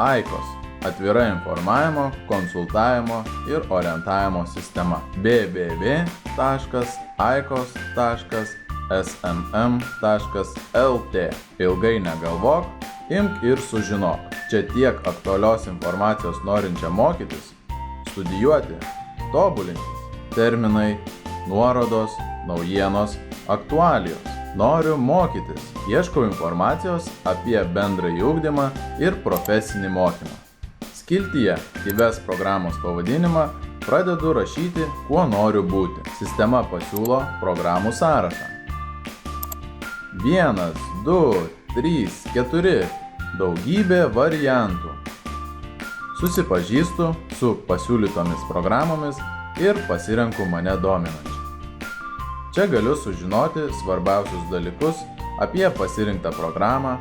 AIKOS – atvira informavimo, konsultavimo ir orientavimo sistema. www.aikos.smm.lt. Ilgai negalvok, imk ir sužinok. Čia tiek aktualios informacijos norinčia mokytis, studijuoti, tobulintis, terminai, nuorodos, naujienos, aktualijos. Noriu mokytis. Ieškau informacijos apie bendrąjį ugdymą ir profesinį mokymą. Skiltyje įves programos pavadinimą, pradedu rašyti, kuo noriu būti. Sistema pasiūlo programų sąrašą. 1, 2, 3, 4. Daugybė variantų. Susipažįstu su pasiūlytomis programomis ir pasirenku mane dominančią. Čia galiu sužinoti svarbiausius dalykus apie pasirinktą programą,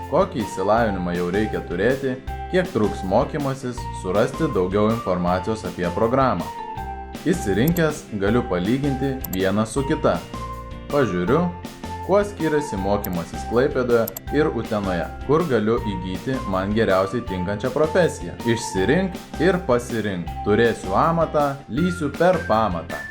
kokį išsilavinimą jau reikia turėti, kiek truks mokymasis, surasti daugiau informacijos apie programą. Įsirinkęs galiu palyginti vieną su kita. Pažiūriu, kuo skiriasi mokymasis Klaipėdoje ir Utenoje, kur galiu įgyti man geriausiai tinkančią profesiją. Išsirink ir pasirink. Turėsiu amatą, lysiu per pamatą.